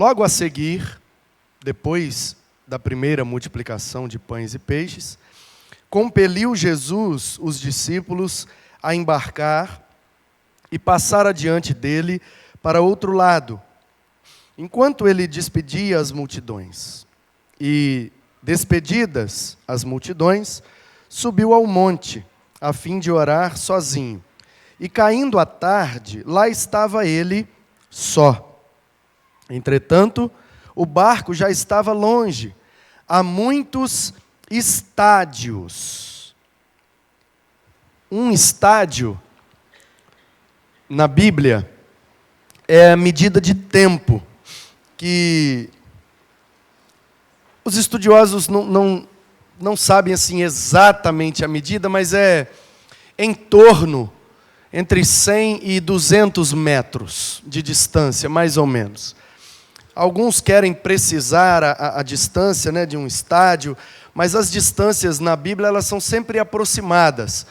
Logo a seguir, depois da primeira multiplicação de pães e peixes, compeliu Jesus os discípulos a embarcar e passar adiante dele para outro lado, enquanto ele despedia as multidões. E, despedidas as multidões, subiu ao monte, a fim de orar sozinho. E caindo a tarde, lá estava ele só. Entretanto, o barco já estava longe, a muitos estádios. Um estádio, na Bíblia, é a medida de tempo que os estudiosos não sabem assim exatamente a medida, mas é em torno entre 100 e 200 metros de distância, mais ou menos. Alguns querem precisar a distância, né, de um estádio, mas as distâncias na Bíblia elas são sempre aproximadas.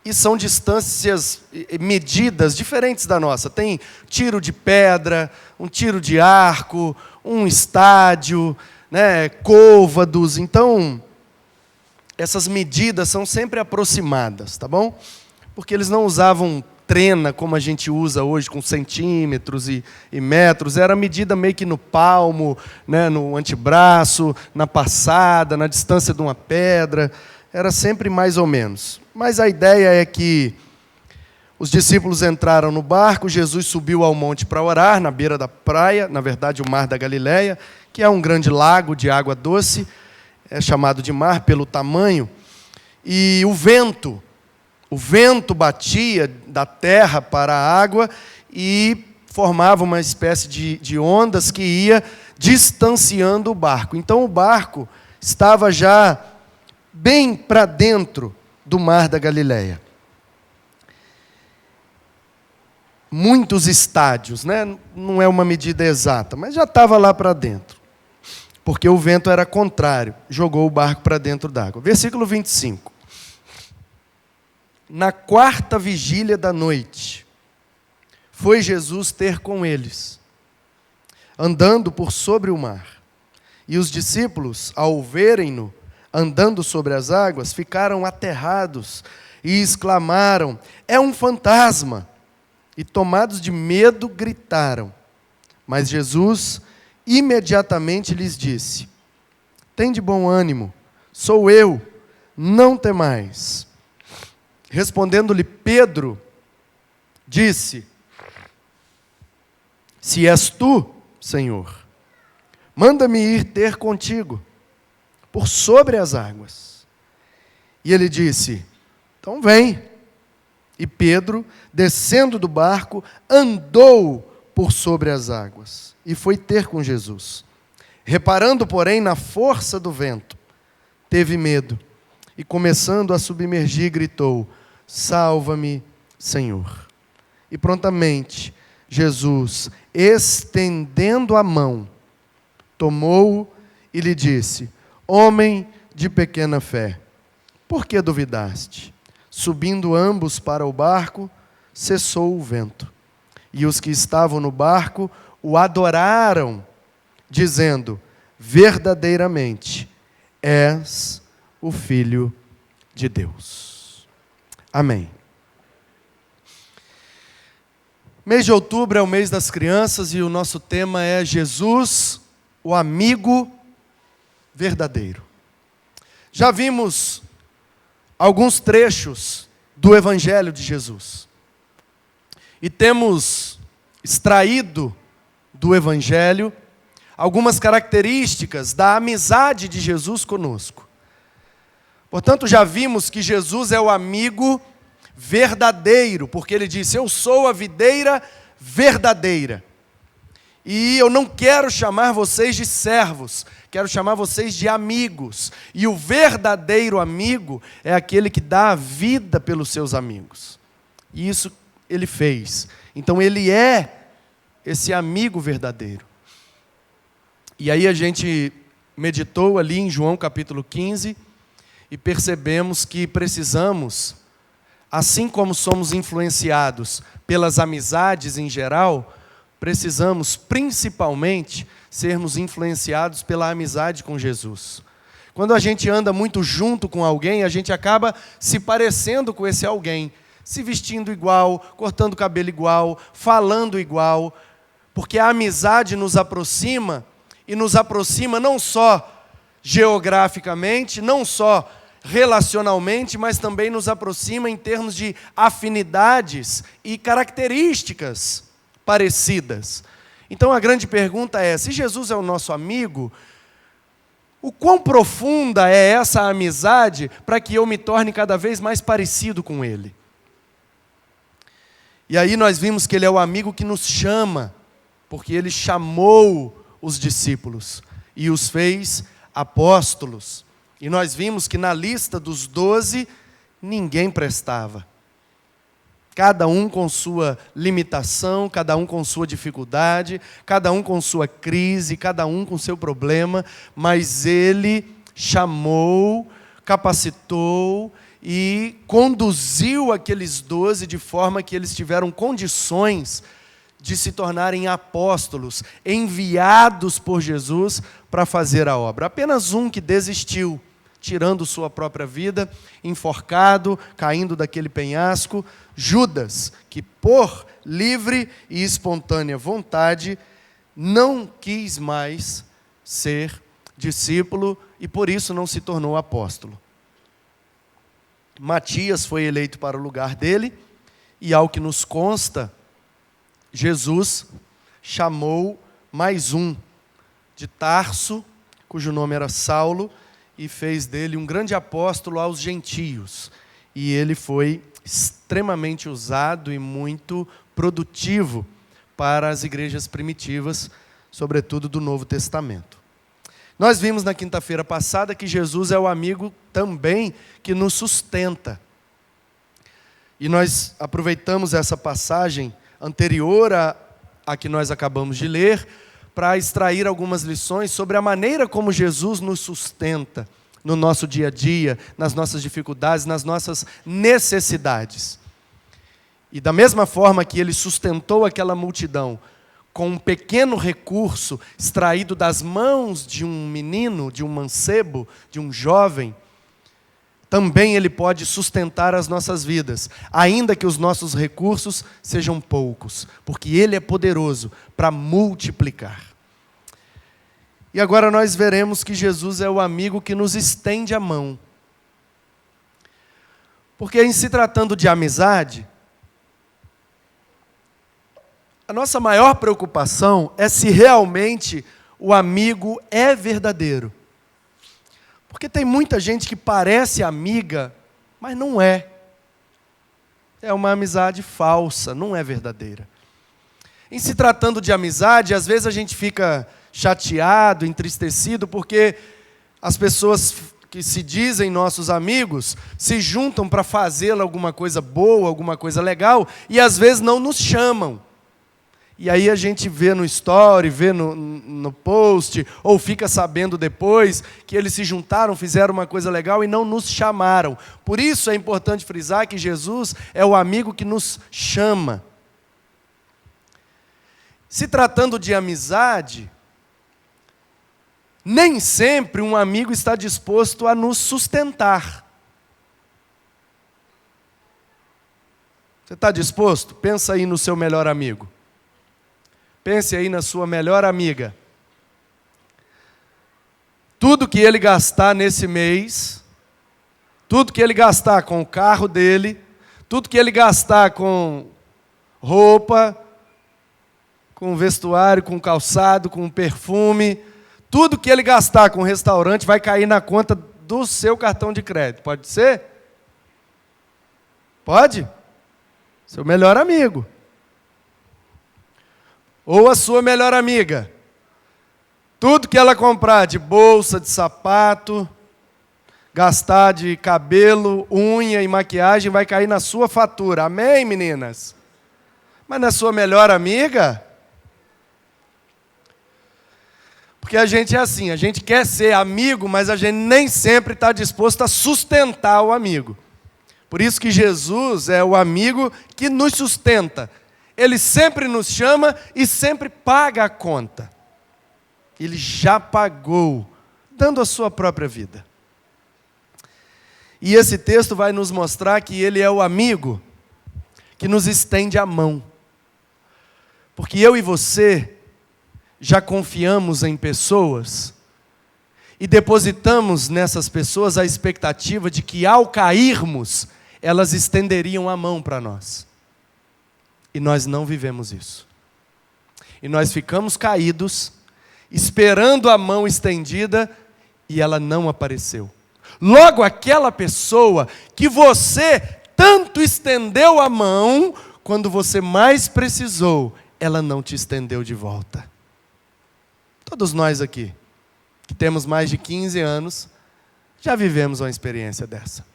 E são distâncias, medidas diferentes da nossa. Tem tiro de pedra, um tiro de arco, um estádio, né, côvados. Então, essas medidas são sempre aproximadas, tá bom? Porque eles não usavam trena como a gente usa hoje, com centímetros e metros. Era medida meio que no palmo, né, no antebraço, na passada, na distância de uma pedra. Era sempre mais ou menos. Mas a ideia é que os discípulos entraram no barco, Jesus subiu ao monte para orar, na beira da praia, na verdade o mar da Galileia, que é um grande lago de água doce, é chamado de mar pelo tamanho, e o vento batia da terra para a água e formava uma espécie de ondas que ia distanciando o barco. Então o barco estava já bem para dentro do mar da Galileia. Muitos estádios, né? Não é uma medida exata, mas já estava lá para dentro. Porque o vento era contrário, jogou o barco para dentro d'água. Versículo 25. Na quarta vigília da noite, foi Jesus ter com eles, andando por sobre o mar. E os discípulos, ao verem-no andando sobre as águas, ficaram aterrados e exclamaram: é um fantasma! E tomados de medo, gritaram. Mas Jesus imediatamente lhes disse: tende bom ânimo, sou eu, não temais. Respondendo-lhe Pedro, disse: se és tu, Senhor, manda-me ir ter contigo por sobre as águas. E ele disse: então vem. E Pedro, descendo do barco, andou por sobre as águas e foi ter com Jesus. Reparando, porém, na força do vento, teve medo e, começando a submergir, gritou: salva-me, Senhor. E prontamente Jesus, estendendo a mão, tomou-o e lhe disse: homem de pequena fé, por que duvidaste? Subindo ambos para o barco, cessou o vento. E os que estavam no barco o adoraram, dizendo: verdadeiramente és o Filho de Deus. Amém. Mês de outubro é o mês das crianças e o nosso tema é Jesus, o amigo verdadeiro. Já vimos alguns trechos do Evangelho de Jesus. E temos extraído do Evangelho algumas características da amizade de Jesus conosco. Portanto, já vimos que Jesus é o amigo verdadeiro, porque ele disse: eu sou a videira verdadeira. E eu não quero chamar vocês de servos, quero chamar vocês de amigos. E o verdadeiro amigo é aquele que dá a vida pelos seus amigos. E isso ele fez. Então ele é esse amigo verdadeiro. E aí a gente meditou ali em João capítulo 15 e percebemos que precisamos, assim como somos influenciados pelas amizades em geral, precisamos, principalmente, sermos influenciados pela amizade com Jesus. Quando a gente anda muito junto com alguém, a gente acaba se parecendo com esse alguém, se vestindo igual, cortando o cabelo igual, falando igual, porque a amizade nos aproxima, e nos aproxima não só geograficamente, não só relacionalmente, mas também nos aproxima em termos de afinidades e características parecidas. Então a grande pergunta é, se Jesus é o nosso amigo, o quão profunda é essa amizade para que eu me torne cada vez mais parecido com Ele? E aí nós vimos que Ele é o amigo que nos chama, porque Ele chamou os discípulos e os fez apóstolos. E nós vimos que na lista dos 12, ninguém prestava. Cada um com sua limitação, cada um com sua dificuldade, cada um com sua crise, cada um com seu problema, mas Ele chamou, capacitou e conduziu aqueles 12 de forma que eles tiveram condições de se tornarem apóstolos, enviados por Jesus para fazer a obra. Apenas um que desistiu, tirando sua própria vida, enforcado, caindo daquele penhasco, Judas, que por livre e espontânea vontade, não quis mais ser discípulo e por isso não se tornou apóstolo. Matias foi eleito para o lugar dele e, ao que nos consta, Jesus chamou mais um de Tarso, cujo nome era Saulo, e fez dele um grande apóstolo aos gentios. E ele foi extremamente usado e muito produtivo para as igrejas primitivas, sobretudo do Novo Testamento. Nós vimos na quinta-feira passada que Jesus é o amigo também que nos sustenta. E nós aproveitamos essa passagem anterior a que nós acabamos de ler, para extrair algumas lições sobre a maneira como Jesus nos sustenta no nosso dia a dia, nas nossas dificuldades, nas nossas necessidades. E da mesma forma que Ele sustentou aquela multidão com um pequeno recurso extraído das mãos de um menino, de um mancebo, de um jovem, também Ele pode sustentar as nossas vidas, ainda que os nossos recursos sejam poucos, porque Ele é poderoso para multiplicar. E agora nós veremos que Jesus é o amigo que nos estende a mão. Porque em se tratando de amizade, a nossa maior preocupação é se realmente o amigo é verdadeiro. Porque tem muita gente que parece amiga, mas não é. É uma amizade falsa, não é verdadeira. Em se tratando de amizade, às vezes a gente fica chateado, entristecido, porque as pessoas que se dizem nossos amigos se juntam para fazer alguma coisa boa, alguma coisa legal, e às vezes não nos chamam. E aí a gente vê no story, vê no post, ou fica sabendo depois que eles se juntaram, fizeram uma coisa legal e não nos chamaram. Por isso é importante frisar que Jesus é o amigo que nos chama. Se tratando de amizade, nem sempre um amigo está disposto a nos sustentar. Você está disposto? Pensa aí no seu melhor amigo. Pense aí na sua melhor amiga. Tudo que ele gastar nesse mês, tudo que ele gastar com o carro dele, tudo que ele gastar com roupa, com vestuário, com calçado, com perfume, tudo que ele gastar com restaurante vai cair na conta do seu cartão de crédito. Pode ser? Pode? Seu melhor amigo. Ou a sua melhor amiga. Tudo que ela comprar de bolsa, de sapato, gastar de cabelo, unha e maquiagem vai cair na sua fatura. Amém, meninas? Mas na sua melhor amiga? Porque a gente é assim, a gente quer ser amigo, mas a gente nem sempre está disposto a sustentar o amigo. Por isso que Jesus é o amigo que nos sustenta. Ele sempre nos chama e sempre paga a conta. Ele já pagou, dando a sua própria vida. E esse texto vai nos mostrar que Ele é o amigo que nos estende a mão. Porque eu e você já confiamos em pessoas e depositamos nessas pessoas a expectativa de que ao cairmos, elas estenderiam a mão para nós. E nós não vivemos isso. E nós ficamos caídos, esperando a mão estendida, e ela não apareceu. Logo, aquela pessoa que você tanto estendeu a mão, quando você mais precisou, ela não te estendeu de volta. Todos nós aqui, que temos mais de 15 anos, já vivemos uma experiência dessa.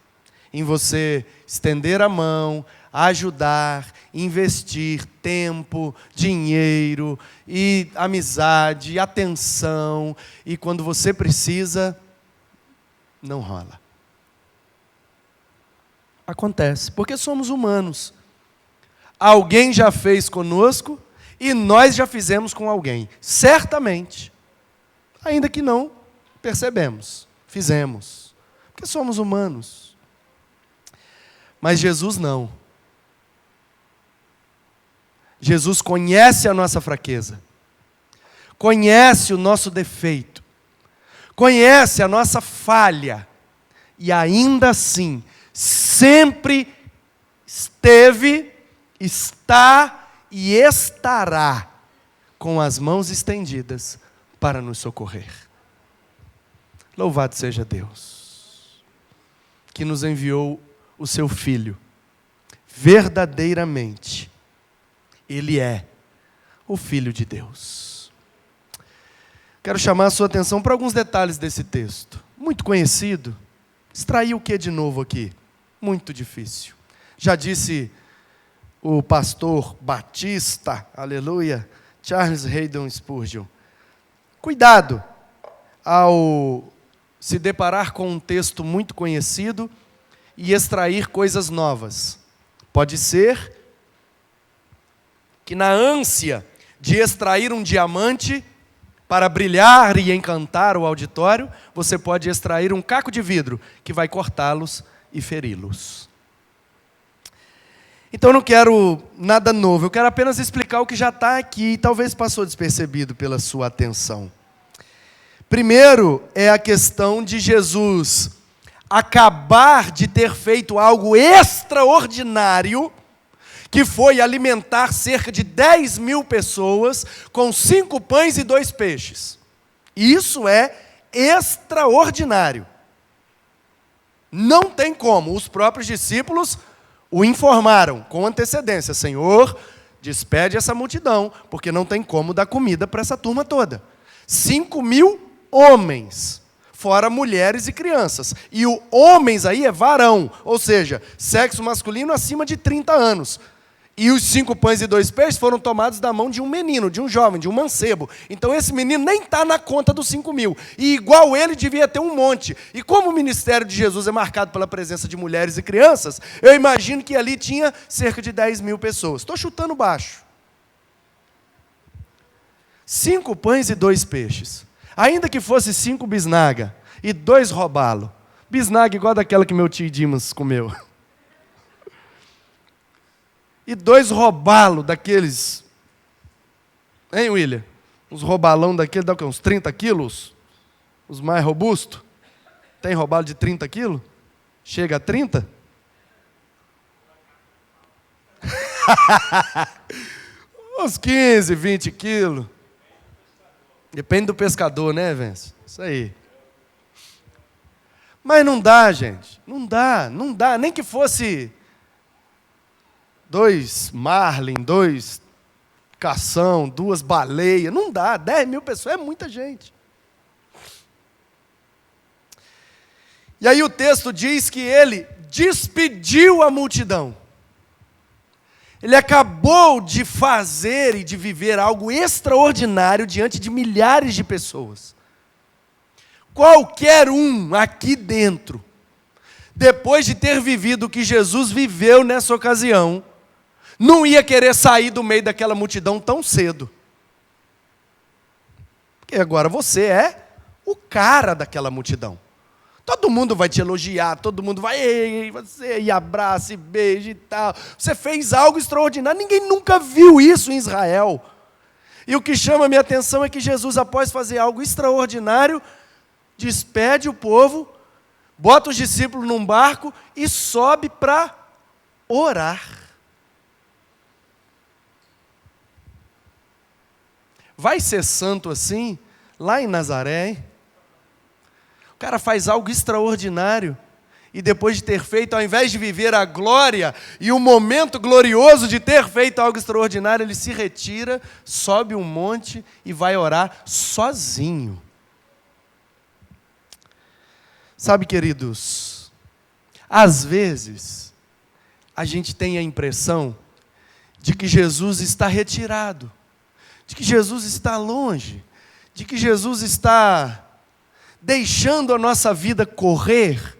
Em você estender a mão, ajudar, investir tempo, dinheiro, e amizade, atenção, e quando você precisa, não rola. Acontece, porque somos humanos. Alguém já fez conosco e nós já fizemos com alguém, certamente. Ainda que não percebemos, fizemos, porque somos humanos. Mas Jesus não. Jesus conhece a nossa fraqueza, conhece o nosso defeito, conhece a nossa falha, e ainda assim, sempre esteve, está e estará com as mãos estendidas para nos socorrer. Louvado seja Deus, que nos enviou o seu Filho. Verdadeiramente, Ele é o Filho de Deus. Quero chamar a sua atenção para alguns detalhes desse texto. Muito conhecido. Extrair o que de novo aqui? Muito difícil. Já disse o pastor batista, aleluia, Charles Haddon Spurgeon. Cuidado ao se deparar com um texto muito conhecido e extrair coisas novas. Pode ser que na ânsia de extrair um diamante para brilhar e encantar o auditório, você pode extrair um caco de vidro que vai cortá-los e feri-los. Então eu não quero nada novo, eu quero apenas explicar o que já está aqui e talvez passou despercebido pela sua atenção. Primeiro é a questão de Jesus acabar de ter feito algo extraordinário, que foi alimentar cerca de 10.000 pessoas com 5 pães e 2 peixes. Isso é extraordinário. Não tem como. Os próprios discípulos o informaram com antecedência. Senhor, despede essa multidão, porque não tem como dar comida para essa turma toda. 5.000 homens, fora mulheres e crianças. E o homens aí é varão, ou seja, sexo masculino acima de 30 anos. E os 5 pães e 2 peixes foram tomados da mão de um menino, de um jovem, de um mancebo. Então esse menino nem está na conta dos 5.000. E igual ele devia ter um monte. E como o ministério de Jesus é marcado pela presença de mulheres e crianças, eu imagino que ali tinha cerca de 10.000 pessoas. Estou chutando baixo. 5 pães e 2 peixes. Ainda que fosse 5 bisnaga e 2 robalo. Bisnaga igual daquela que meu tio Dimas comeu. E 2 robalo daqueles. Hein, William? Uns robalão daquele dá o quê? Uns 30 quilos? Os mais robustos? Tem robalo de 30 quilos? Chega a 30? Uns 15, 20 quilos. Depende do pescador, né, Vence? Isso aí. Mas não dá, gente. Não dá. Nem que fosse 2 marlin, 2 cação, 2 baleias. Não dá. 10.000 pessoas é muita gente. E aí o texto diz que ele despediu a multidão. Ele acabou de fazer e de viver algo extraordinário diante de milhares de pessoas. Qualquer um aqui dentro, depois de ter vivido o que Jesus viveu nessa ocasião, não ia querer sair do meio daquela multidão tão cedo. Porque agora você é o cara daquela multidão. Todo mundo vai te elogiar, todo mundo vai, ei, você, e abraça, e beija e tal. Você fez algo extraordinário, ninguém nunca viu isso em Israel. E o que chama a minha atenção é que Jesus, após fazer algo extraordinário, despede o povo, bota os discípulos num barco e sobe para orar. Vai ser santo assim, lá em Nazaré, hein? O cara faz algo extraordinário e depois de ter feito, ao invés de viver a glória e o momento glorioso de ter feito algo extraordinário, ele se retira, sobe um monte e vai orar sozinho. Sabe, queridos, às vezes a gente tem a impressão de que Jesus está retirado, de que Jesus está longe, de que Jesus está deixando a nossa vida correr,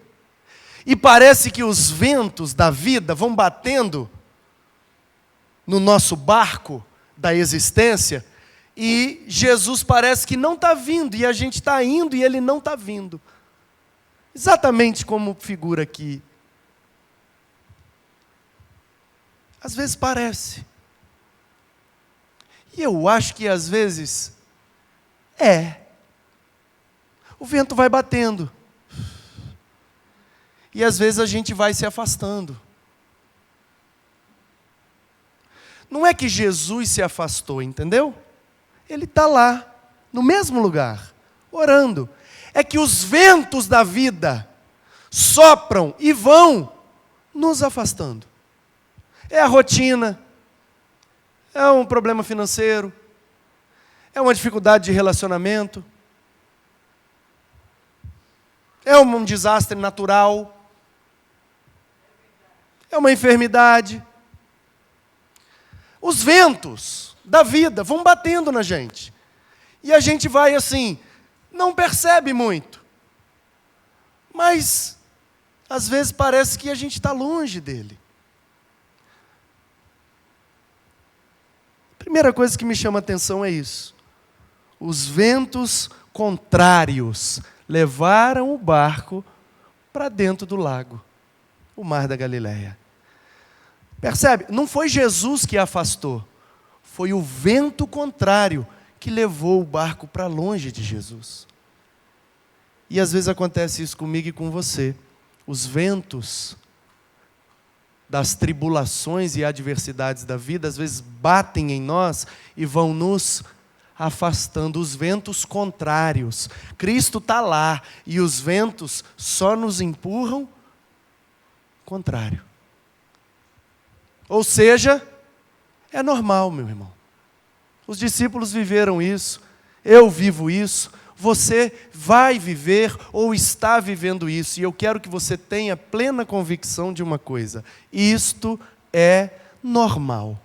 e parece que os ventos da vida vão batendo no nosso barco da existência, e Jesus parece que não está vindo, e a gente está indo e ele não está vindo. Exatamente como figura aqui. Às vezes parece. E eu acho que às vezes o vento vai batendo. E às vezes a gente vai se afastando. Não é que Jesus se afastou, entendeu? Ele está lá, no mesmo lugar, orando. É que os ventos da vida sopram e vão nos afastando. É a rotina, é um problema financeiro, é uma dificuldade de relacionamento, é um desastre natural, é uma enfermidade. Os ventos da vida vão batendo na gente. E a gente vai assim, não percebe muito. Mas, às vezes parece que a gente está longe dele. A primeira coisa que me chama a atenção é isso. Os ventos contrários levaram o barco para dentro do lago, o mar da Galileia. Percebe? Não foi Jesus que afastou, foi o vento contrário que levou o barco para longe de Jesus. E às vezes acontece isso comigo e com você. Os ventos das tribulações e adversidades da vida, às vezes batem em nós e vão nos afastando, os ventos contrários. Cristo está lá e os ventos só nos empurram contrário. Ou seja, é normal, meu irmão. Os discípulos viveram isso, eu vivo isso, você vai viver ou está vivendo isso. E eu quero que você tenha plena convicção de uma coisa: isto é normal.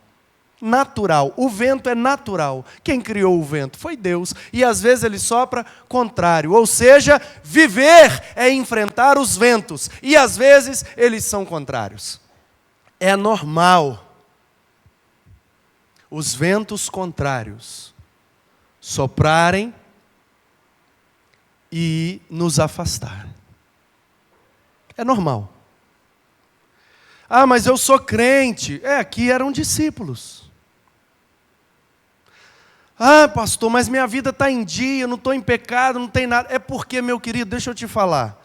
Natural. O vento é natural. Quem criou o vento? Foi Deus. E às vezes ele sopra contrário. Ou seja, viver é enfrentar os ventos. E às vezes eles são contrários. É normal. Os ventos contrários soprarem e nos afastarem. É normal. Ah, mas eu sou crente. Aqui eram discípulos. Ah, pastor, mas minha vida está em dia, eu não estou em pecado, não tem nada. É porque, meu querido, deixa eu te falar.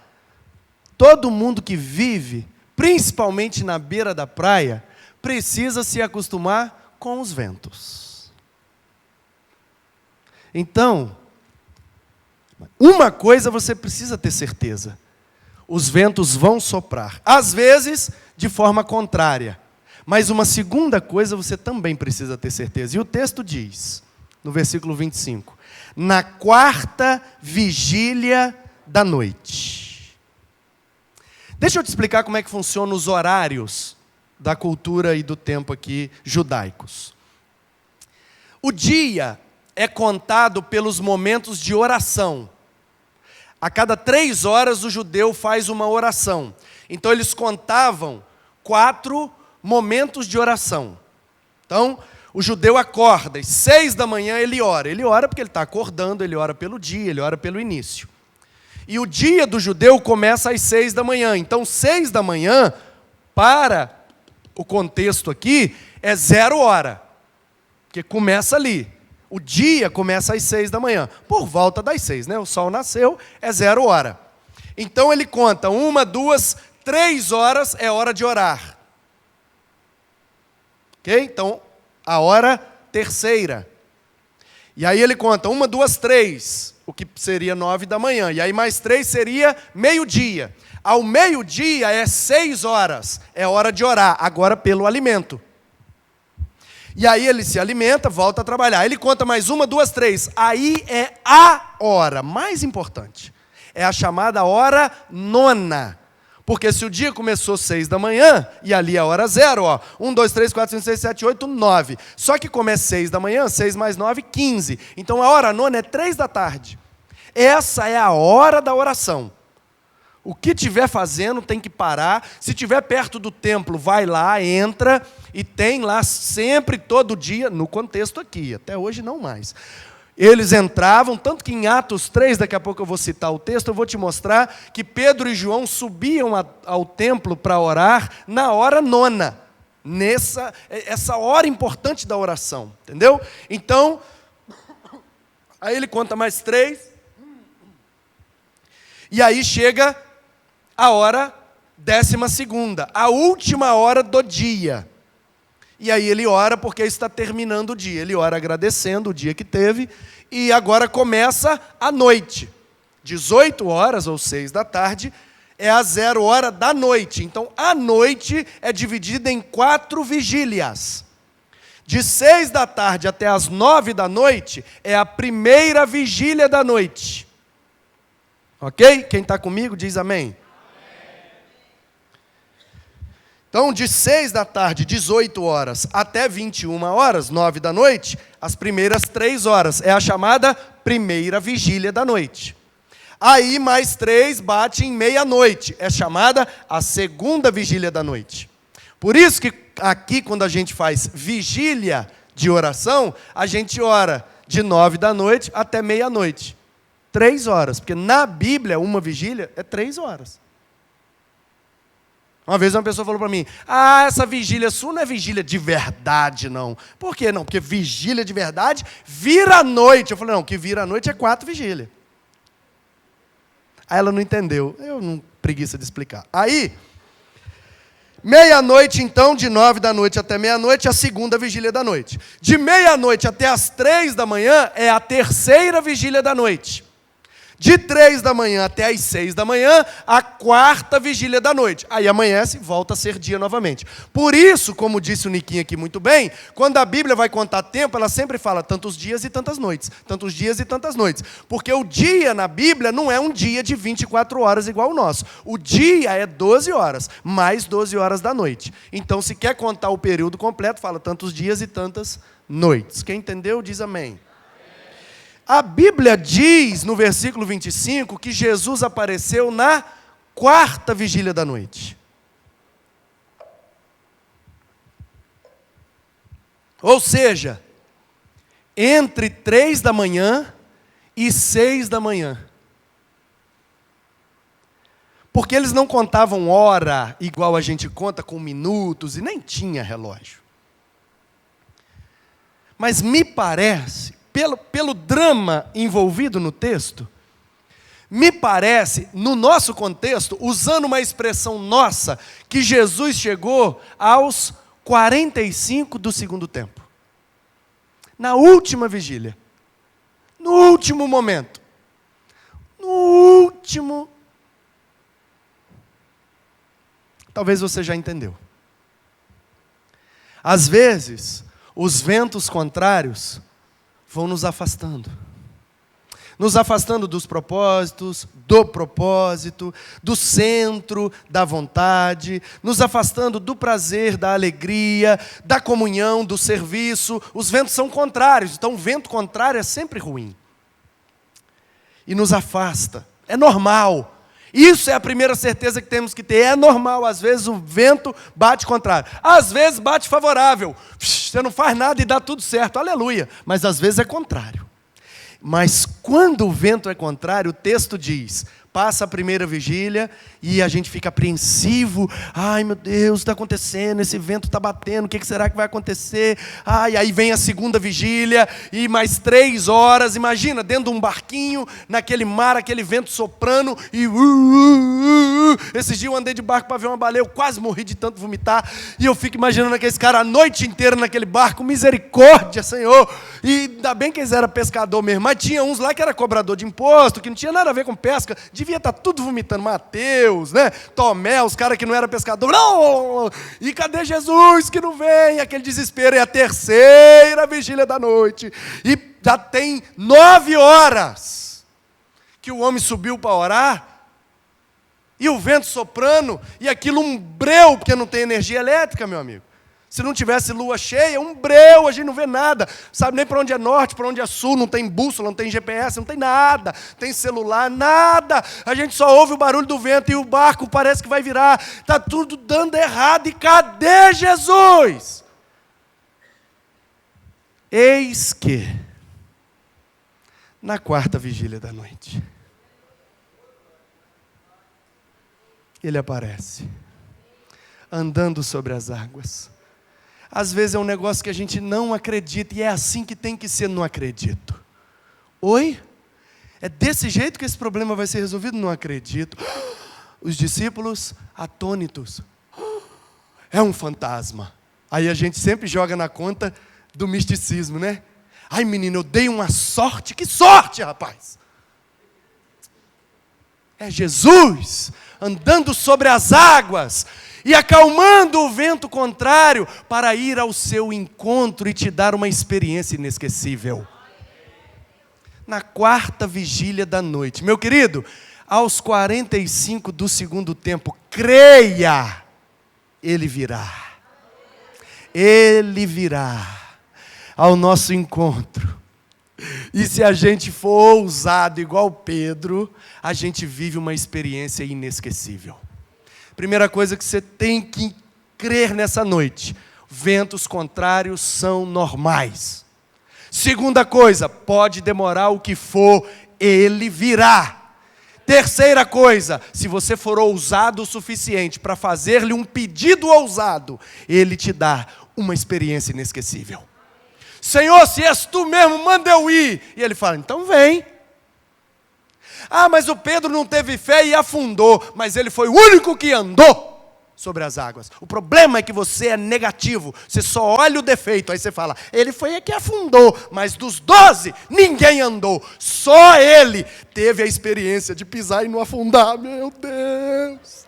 Todo mundo que vive, principalmente na beira da praia, precisa se acostumar com os ventos. Então, uma coisa você precisa ter certeza: os ventos vão soprar, às vezes de forma contrária. Mas uma segunda coisa você também precisa ter certeza. E o texto diz, no versículo 25, na quarta vigília da noite. Deixa eu te explicar como é que funcionam os horários da cultura e do tempo aqui judaicos. O dia é contado pelos momentos de oração. A cada 3 horas o judeu faz uma oração. Então eles contavam 4 momentos de oração. Então, o judeu acorda, às 6 da manhã ele ora. Ele ora porque ele está acordando, ele ora pelo dia, ele ora pelo início. E o dia do judeu começa às 6 da manhã. Então, 6 da manhã, para o contexto aqui, é 0 hora. Porque começa ali. O dia começa às 6 da manhã. Por volta das 6, né? O sol nasceu, é 0 hora. Então, ele conta 1, 2, 3 horas é hora de orar. Ok? Então, a hora terceira. E aí ele conta 1, 2, 3, o que seria 9 da manhã. E aí mais 3 seria meio-dia. Ao meio-dia é 6 horas, é hora de orar, agora pelo alimento. E aí ele se alimenta, volta a trabalhar. Ele conta mais 1, 2, 3. Aí é a hora mais importante. É a chamada hora nona. Porque se o dia começou 6 da manhã, e ali é a hora 0, ó, 1, 2, 3, 4, 5, 6, 7, 8, 9. Só que como é 6 da manhã, 6 mais 9, 15. Então a hora nona é 3 da tarde. Essa é a hora da oração. O que estiver fazendo tem que parar. Se estiver perto do templo, vai lá, entra, e tem lá sempre, todo dia, no contexto aqui, até hoje não mais. Eles entravam, tanto que em Atos 3, daqui a pouco eu vou citar o texto, eu vou te mostrar que Pedro e João subiam ao templo para orar na hora nona. Essa hora importante da oração, entendeu? Então, aí ele conta mais 3. E aí chega a hora 12ª, a última hora do dia. E aí ele ora porque está terminando o dia. Ele ora agradecendo o dia que teve. E agora começa a noite. 18 horas ou 6 da tarde é a 0 hora da noite. Então a noite é dividida em 4 vigílias. De 6 da tarde até as 9 da noite é a primeira vigília da noite. Ok? Quem está comigo diz amém. Então, de 6 da tarde, 18 horas, até 21 horas, 9 da noite, as primeiras 3 horas. É a chamada primeira vigília da noite. Aí, mais 3 bate em meia-noite. É chamada a segunda vigília da noite. Por isso que aqui, quando a gente faz vigília de oração, a gente ora de 9 da noite até meia-noite. 3 horas. Porque na Bíblia, uma vigília é 3 horas. Uma vez uma pessoa falou para mim, essa vigília sua não é vigília de verdade, não. Por quê não? Porque vigília de verdade vira a noite. Eu falei, não, que vira a noite é 4 vigílias. Aí ela não entendeu. Eu não preguiça de explicar. Aí, meia-noite então, de 9 da noite até meia-noite, a segunda vigília da noite. De meia-noite até as 3 da manhã é a terceira vigília da noite. De 3 da manhã até as 6 da manhã, a quarta vigília da noite. Aí amanhece e volta a ser dia novamente. Por isso, como disse o Niquinho aqui muito bem, quando a Bíblia vai contar tempo, ela sempre fala tantos dias e tantas noites. Tantos dias e tantas noites. Porque o dia na Bíblia não é um dia de 24 horas igual o nosso. O dia é 12 horas, mais 12 horas da noite. Então, se quer contar o período completo, fala tantos dias e tantas noites. Quem entendeu, diz amém. A Bíblia diz, no versículo 25, que Jesus apareceu na quarta vigília da noite. Ou seja, entre 3 da manhã e 6 da manhã. Porque eles não contavam hora, igual a gente conta com minutos, e nem tinha relógio. Mas me parece, pelo drama envolvido no texto, me parece, no nosso contexto, usando uma expressão nossa, que Jesus chegou aos 45 do segundo tempo. Na última vigília. No último momento. No último. Talvez você já entendeu. Às vezes, os ventos contrários vão nos afastando. Nos afastando dos propósitos, do propósito, do centro da vontade, nos afastando do prazer, da alegria, da comunhão, do serviço. Os ventos são contrários, então o vento contrário é sempre ruim. E nos afasta. É normal. Isso é a primeira certeza que temos que ter. É normal, às vezes o vento bate contrário. Às vezes bate favorável. você não faz nada e dá tudo certo, aleluia. Mas às vezes é contrário. Mas quando o vento é contrário, o texto diz, passa a primeira vigília e a gente fica apreensivo. Ai meu Deus, está acontecendo, esse vento está batendo, o que será que vai acontecer? Ai, aí vem a segunda vigília e mais 3 horas, imagina, dentro de um barquinho, naquele mar, aquele vento soprando e... Esses dias eu andei de barco para ver uma baleia, eu quase morri de tanto vomitar, e eu fico imaginando aqueles caras a noite inteira naquele barco, misericórdia, Senhor, e ainda bem que eles eram pescador mesmo, mas tinha uns lá que era cobrador de imposto, que não tinha nada a ver com pesca, devia estar tudo vomitando, Mateus, né? Tomé, os caras que não eram pescador, não! E cadê Jesus que não vem? Aquele desespero, e a terceira vigília da noite, e já tem 9 horas que o homem subiu para orar, e o vento soprando, e aquilo um breu, porque não tem energia elétrica, meu amigo. Se não tivesse lua cheia, um breu, a gente não vê nada. Sabe nem para onde é norte, para onde é sul, não tem bússola, não tem GPS, não tem nada. Tem celular, nada. A gente só ouve o barulho do vento e o barco parece que vai virar. Está tudo dando errado. E cadê Jesus? Eis que, na 4ª vigília da noite, ele aparece, andando sobre as águas. Às vezes é um negócio que a gente não acredita, e é assim que tem que ser, não acredito. Oi? É desse jeito que esse problema vai ser resolvido? Não acredito. Os discípulos atônitos. É um fantasma. Aí a gente sempre joga na conta do misticismo, né? Ai menino, eu dei uma sorte. Que sorte, rapaz! É Jesus andando sobre as águas e acalmando o vento contrário para ir ao seu encontro e te dar uma experiência inesquecível. Na 4ª vigília da noite, meu querido, aos 45 do segundo tempo, creia, ele virá. Ele virá ao nosso encontro. E se a gente for ousado igual Pedro, a gente vive uma experiência inesquecível. Primeira coisa que você tem que crer nessa noite: ventos contrários são normais. Segunda coisa, pode demorar o que for, ele virá. Terceira coisa, se você for ousado o suficiente para fazer-lhe um pedido ousado, ele te dá uma experiência inesquecível. Senhor, se és tu mesmo, manda eu ir. E ele fala, então vem. Ah, mas o Pedro não teve fé e afundou, mas ele foi o único que andou sobre as águas. O problema é que você é negativo, você só olha o defeito, aí você fala, ele foi a que afundou, mas dos 12, ninguém andou, só ele teve a experiência de pisar e não afundar. Meu Deus!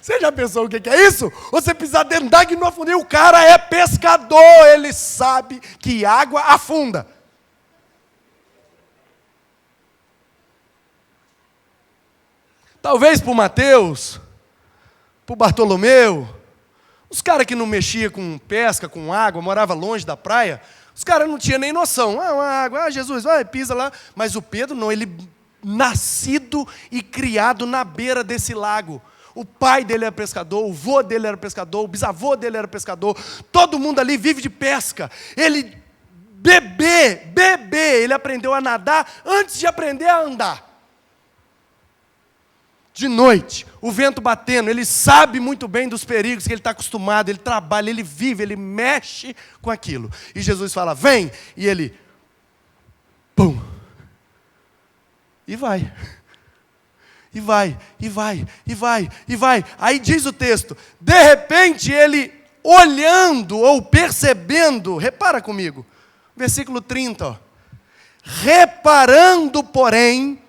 Você já pensou o que é isso? Você pisar dentro d'água e não afundar. O cara é pescador, ele sabe que água afunda. Talvez para o Mateus, para o Bartolomeu, os caras que não mexiam com pesca, com água, moravam longe da praia, os caras não tinham nem noção. Ah, uma água, Jesus, vai, pisa lá. Mas o Pedro não, ele nascido e criado na beira desse lago. O pai dele era pescador, o vô dele era pescador, o bisavô dele era pescador. Todo mundo ali vive de pesca. Ele, bebê, ele aprendeu a nadar antes de aprender a andar. De noite, o vento batendo, ele sabe muito bem dos perigos que ele está acostumado, ele trabalha, ele vive, ele mexe com aquilo. E Jesus fala, vem, e ele, pum, e vai. E vai, e vai, e vai, e vai. Aí diz o texto, de repente ele olhando ou percebendo, repara comigo, versículo 30, ó, reparando, porém,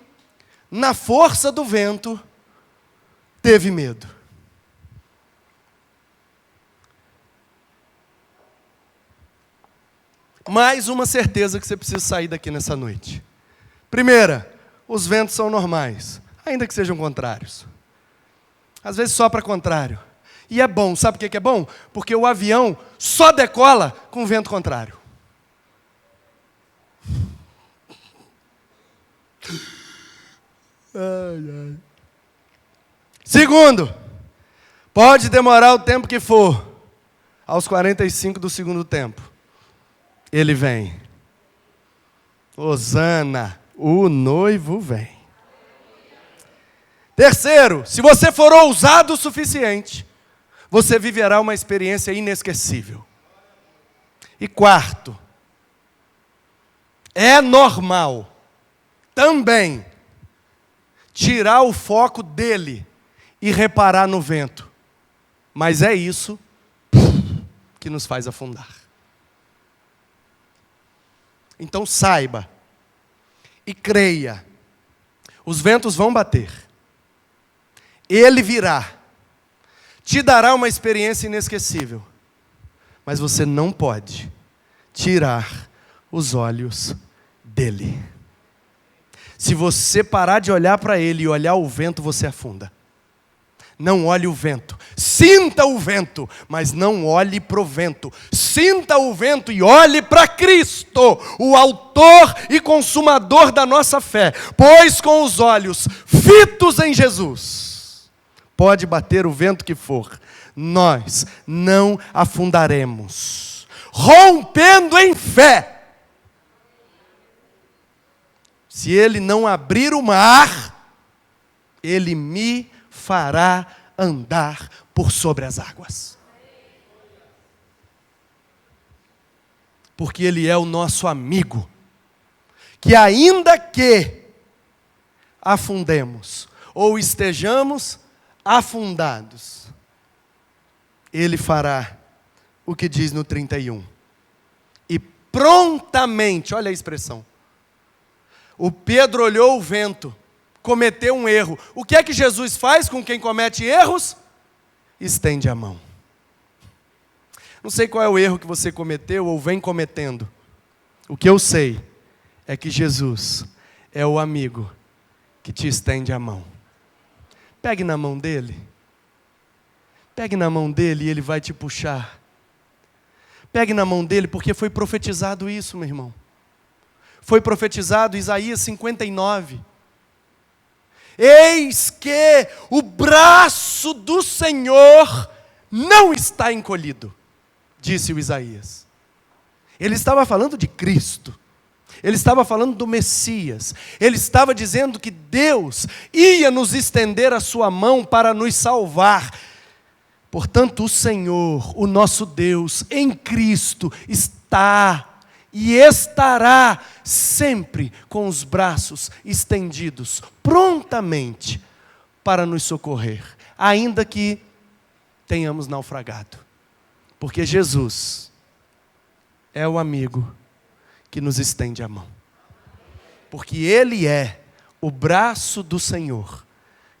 na força do vento, teve medo. Mais uma certeza que você precisa sair daqui nessa noite. Primeira, os ventos são normais. Ainda que sejam contrários. Às vezes sopra contrário. E é bom, sabe por que é bom? Porque o avião só decola com vento contrário. Ai, ai. Segundo, pode demorar o tempo que for, Aos 45 do segundo tempo, ele vem. Hosana, o noivo vem. Terceiro, se você for ousado o suficiente, você viverá uma experiência inesquecível. E quarto, é normal também tirar o foco dele e reparar no vento. Mas é isso que nos faz afundar. Então saiba e creia, os ventos vão bater, ele virá, te dará uma experiência inesquecível, mas você não pode tirar os olhos dele. Se você parar de olhar para ele e olhar o vento, você afunda. Não olhe o vento, sinta o vento, mas não olhe para o vento. Sinta o vento e olhe para Cristo, o autor e consumador da nossa fé. Pois com os olhos fitos em Jesus, pode bater o vento que for, nós não afundaremos, rompendo em fé. Se ele não abrir o mar, ele me fará andar por sobre as águas. Porque ele é o nosso amigo, que ainda que afundemos, ou estejamos afundados, ele fará o que diz no 31. E prontamente, olha a expressão, o Pedro olhou o vento, cometeu um erro. O que é que Jesus faz com quem comete erros? Estende a mão. Não sei qual é o erro que você cometeu ou vem cometendo. O que eu sei é que Jesus é o amigo que te estende a mão. Pegue na mão dele. Pegue na mão dele e ele vai te puxar. Pegue na mão dele, porque foi profetizado isso, meu irmão. Foi profetizado Isaías 59. Eis que o braço do Senhor não está encolhido, disse o Isaías. Ele estava falando de Cristo. Ele estava falando do Messias. Ele estava dizendo que Deus ia nos estender a sua mão para nos salvar. Portanto, o Senhor, o nosso Deus, em Cristo, está e estará sempre com os braços estendidos, prontamente, para nos socorrer, ainda que tenhamos naufragado. Porque Jesus é o amigo que nos estende a mão. Porque Ele é o braço do Senhor,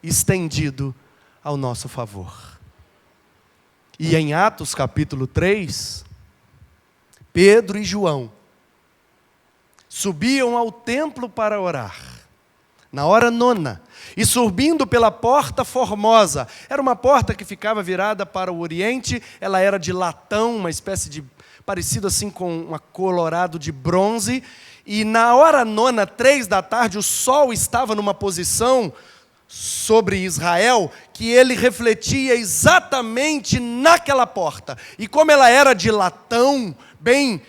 estendido ao nosso favor. E em Atos capítulo 3, Pedro e João subiam ao templo para orar, na hora nona, e subindo pela porta formosa, era uma porta que ficava virada para o oriente, ela era de latão, uma espécie de, parecido assim com um colorado de bronze, e na hora nona, 3 da tarde, o sol estava numa posição sobre Israel, que ele refletia exatamente naquela porta, e como ela era de latão, bem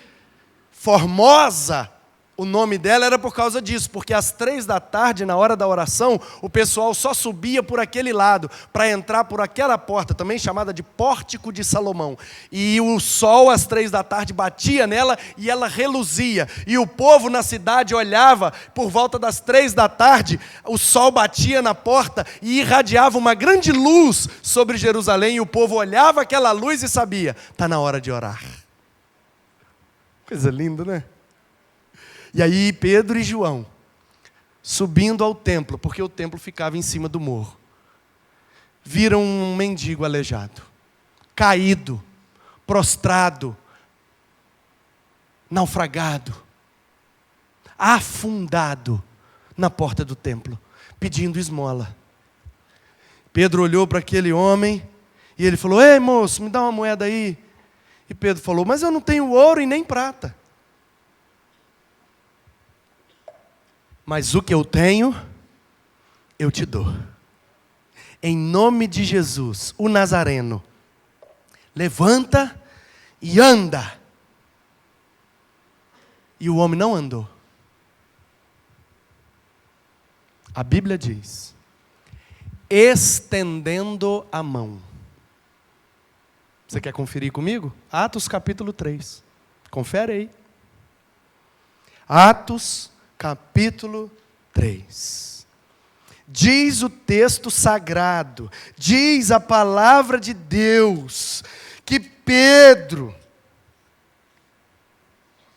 formosa, o nome dela era por causa disso, porque às 3 da tarde, na hora da oração, o pessoal só subia por aquele lado, para entrar por aquela porta, também chamada de Pórtico de Salomão. E o sol às 3 da tarde batia nela e ela reluzia. E o povo na cidade olhava, por volta das 3 da tarde, o sol batia na porta e irradiava uma grande luz sobre Jerusalém. E o povo olhava aquela luz e sabia, está na hora de orar. Coisa linda, né? E aí Pedro e João, subindo ao templo, porque o templo ficava em cima do morro, viram um mendigo aleijado, caído, prostrado, naufragado, afundado na porta do templo, pedindo esmola. Pedro olhou para aquele homem e ele falou: ei moço, me dá uma moeda aí. E Pedro falou: mas eu não tenho ouro e nem prata. Mas o que eu tenho, eu te dou. Em nome de Jesus, o Nazareno, levanta e anda. E o homem não andou. A Bíblia diz, estendendo a mão. Você quer conferir comigo? Atos capítulo 3. Confere aí. Atos capítulo 3. Diz o texto sagrado, diz a palavra de Deus, que Pedro,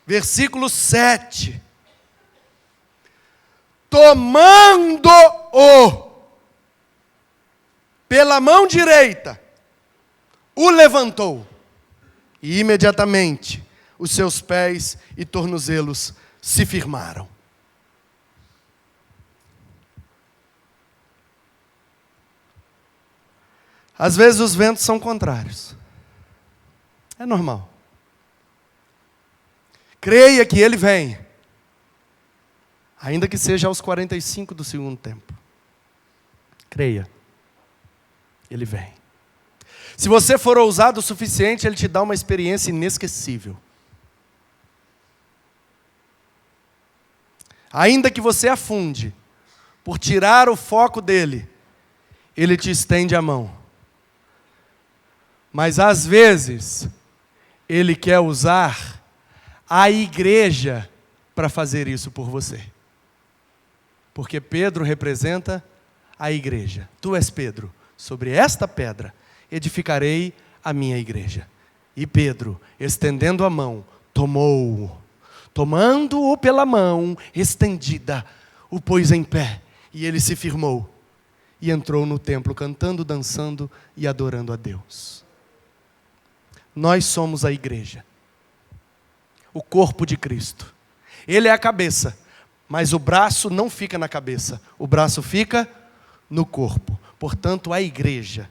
versículo 7, tomando-o pela mão direita, o levantou, e imediatamente os seus pés e tornozelos se firmaram. Às vezes os ventos são contrários. É normal. Creia que ele vem. Ainda que seja aos 45 do segundo tempo. Creia. Ele vem. Se você for ousado o suficiente, ele te dá uma experiência inesquecível. Ainda que você afunde, por tirar o foco dele, ele te estende a mão. Mas às vezes, ele quer usar a igreja para fazer isso por você. Porque Pedro representa a igreja. Tu és Pedro, sobre esta pedra edificarei a minha igreja. E Pedro, estendendo a mão, tomou-o. Tomando-o pela mão estendida, o pôs em pé. E ele se firmou. E entrou no templo cantando, dançando e adorando a Deus. Nós somos a igreja, o corpo de Cristo. Ele é a cabeça, mas o braço não fica na cabeça, o braço fica no corpo. Portanto, a igreja,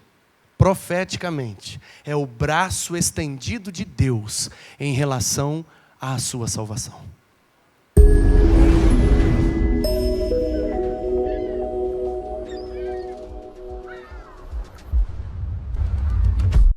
profeticamente, é o braço estendido de Deus em relação à sua salvação.